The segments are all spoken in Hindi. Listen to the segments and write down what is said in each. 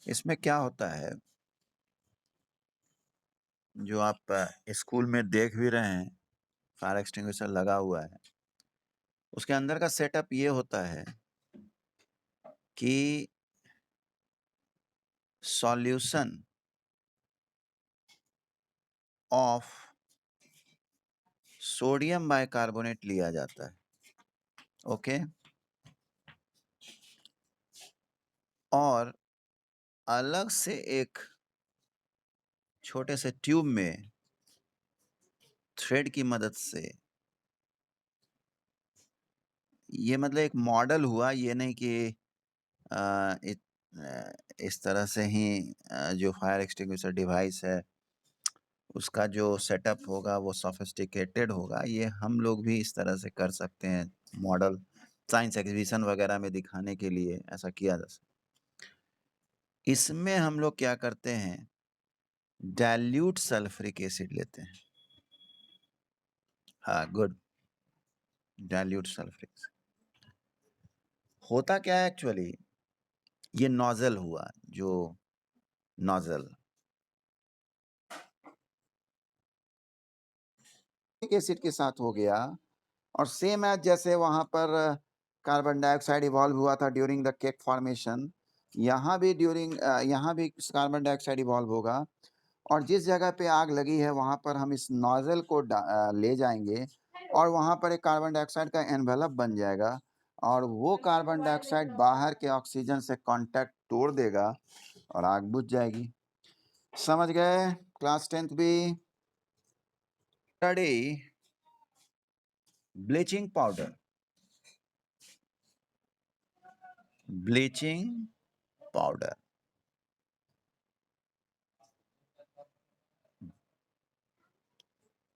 इसमें क्या होता है, जो आप स्कूल में देख भी रहे हैं, फायर एक्सटिंग्विशर लगा हुआ है, उसके अंदर का सेटअप ये होता है कि सॉल्यूशन ऑफ सोडियम बाइकार्बोनेट लिया जाता है, ओके, और अलग से एक छोटे से ट्यूब में थ्रेड की मदद से, ये मतलब एक मॉडल हुआ, ये नहीं कि इस तरह से ही जो फायर एक्सटिंग्विशर डिवाइस है उसका जो सेटअप होगा वो सोफिस्टिकेटेड होगा। ये हम लोग भी इस तरह से कर सकते हैं, मॉडल साइंस एग्जीबिशन वगैरह में दिखाने के लिए ऐसा किया जा सकता। इसमें हम लोग क्या करते हैं, डाइल्यूट सल्फ्यूरिक एसिड लेते हैं। हाँ, गुड, डाइल्यूट सल्फ्यूरिक। होता क्या है एक्चुअली, ये नोजल हुआ, जो नोजल एसिड के साथ हो गया, और सेम एज जैसे वहां पर कार्बन डाइऑक्साइड इवॉल्व हुआ था ड्यूरिंग द केक फॉर्मेशन, यहाँ भी कार्बन डाइऑक्साइड इवॉल्व होगा, और जिस जगह पे आग लगी है वहां पर हम इस नोजल को ले जाएंगे और वहां पर एक कार्बन डाइऑक्साइड का एनवेलप बन जाएगा, और वो कार्बन डाइऑक्साइड बाहर के ऑक्सीजन से कांटेक्ट तोड़ देगा और आग बुझ जाएगी। समझ गए क्लास 10th भी? Study bleaching powder, bleaching powder.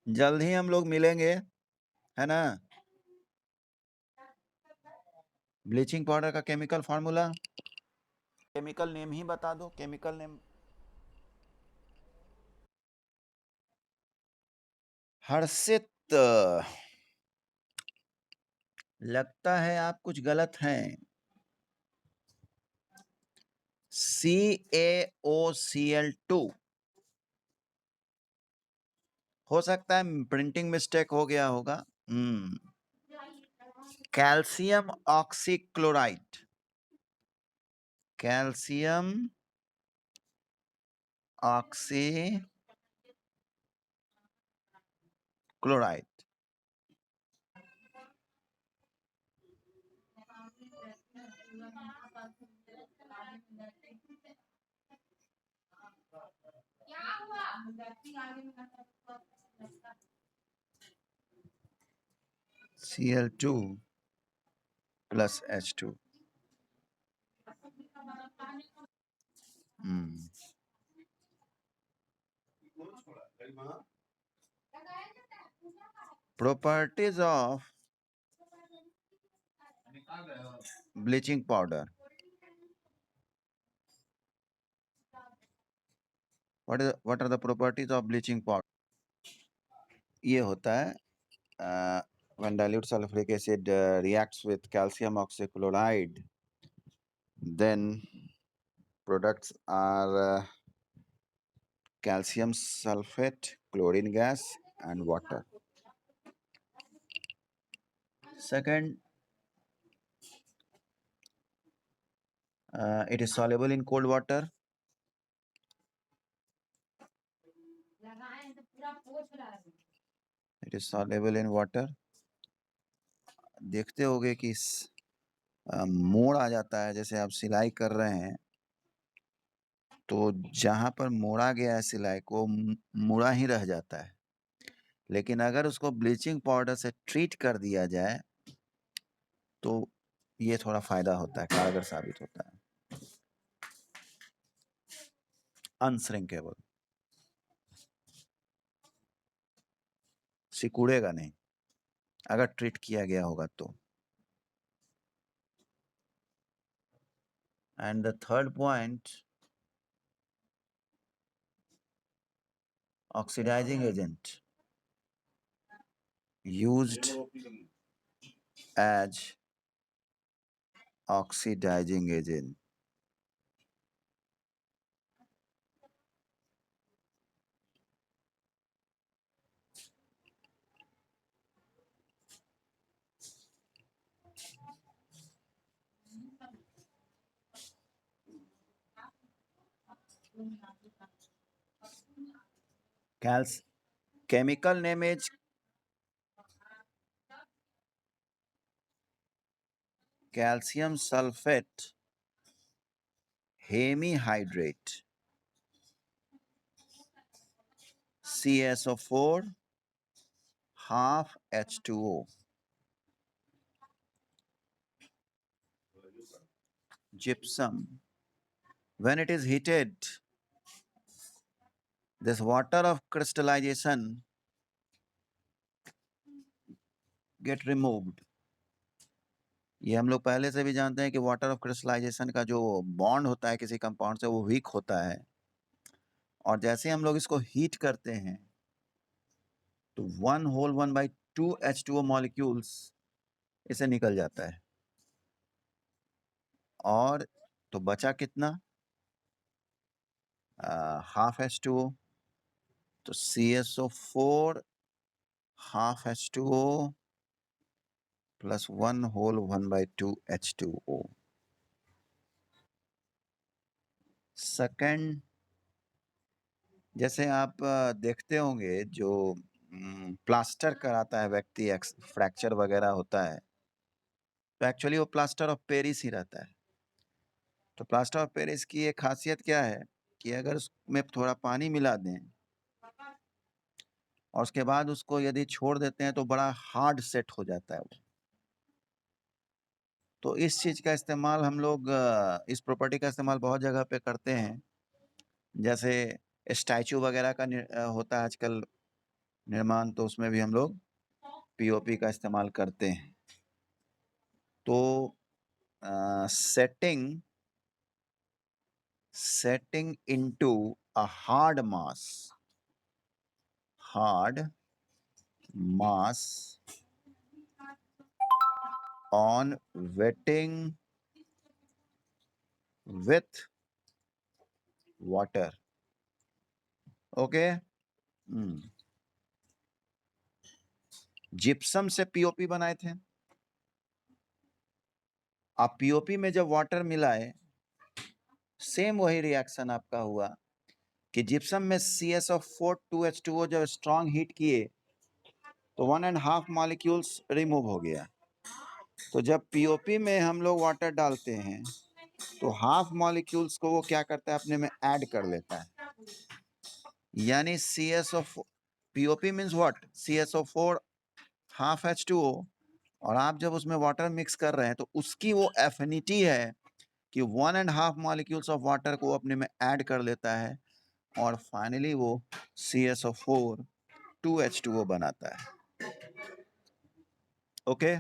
जल्द ही हम लोग मिलेंगे, है ना? ब्लीचिंग पाउडर का केमिकल फार्मूला, केमिकल नेम ही बता दो, केमिकल नेम। हर्षित, लगता है आप कुछ गलत हैं। CaOCl2, हो सकता है प्रिंटिंग मिस्टेक हो गया होगा। Calcium oxychloride, calcium oxychloride. Cl2 plus H2। Properties of bleaching powder. What are the properties of bleaching powder? ये होता है, when dilute sulfuric acid reacts with calcium oxychloride, then products are calcium sulfate, chlorine gas, and water. Second, it is soluble in cold water. It is soluble in water. देखते होगे कि मोड़ आ जाता है, जैसे आप सिलाई कर रहे हैं तो जहां पर मोड़ा गया है सिलाई को मुड़ा ही रह जाता है, लेकिन अगर उसको ब्लीचिंग पाउडर से ट्रीट कर दिया जाए तो ये थोड़ा फायदा होता है, कारगर साबित होता है। अनश्रिंकेबल, सिकुड़ेगा नहीं अगर ट्रीट किया गया होगा तो। And the third point, oxidizing agent used as oxidizing agent. Chemical name is calcium sulfate hemihydrate, CSO4 half H2O. Gypsum. When it is heated, this water of crystallization get removed. ये हम लोग पहले से भी जानते हैं कि वाटर ऑफ क्रिस्टलाइजेशन का जो बॉन्ड होता है किसी कंपाउंड से वो वीक होता है, और जैसे हम लोग इसको हीट करते हैं तो 1/2 मॉलिक्यूल्स इसे निकल जाता है, और तो बचा कितना, हाफ H2O, तो CSO4 half H2O plus 1/2 H2O. Second, जैसे आप देखते होंगे जो प्लास्टर कराता है व्यक्ति, फ्रैक्चर वगैरह होता है, तो एक्चुअली वो प्लास्टर ऑफ पेरिस ही रहता है. तो प्लास्टर ऑफ पेरिस की एक खासियत क्या है कि अगर उसमें थोड़ा पानी मिला दें और उसके बाद उसको यदि छोड़ देते हैं तो बड़ा हार्ड सेट हो जाता है वो. तो इस चीज़ का इस्तेमाल हम लोग, इस प्रॉपर्टी का इस्तेमाल बहुत जगह पे करते हैं. जैसे स्टैचू वगैरह का होता है आजकल निर्माण, तो उसमें भी हम लोग पीओपी का इस्तेमाल करते हैं. तो setting into a hard mass on wetting with water. Okay. Gypsum से पीओपी बनाए थे. आप पीओपी में जब वाटर मिलाए, सेम वही रिएक्शन आपका हुआ कि जिप्सम में CSO4 2H2O जब स्ट्रॉन्ग हीट किए तो 1.5 मॉलिक्यूल्स रिमूव हो गया. तो जब पीओपी में हम लोग वाटर डालते हैं तो हाफ मॉलिक्यूल्स को वो क्या करता है, अपने में ऐड कर लेता है. यानी CSO4, POP means what, CSO4 half H2O, और आप जब उसमें वाटर मिक्स कर रहे हैं तो उसकी वो एफिनिटी है कि 1.5 मॉलिक्यूल्स ऑफ वाटर को अपने में ऐड कर लेता है, और फाइनली वो CSO4 2H2O बनाता है. ओके.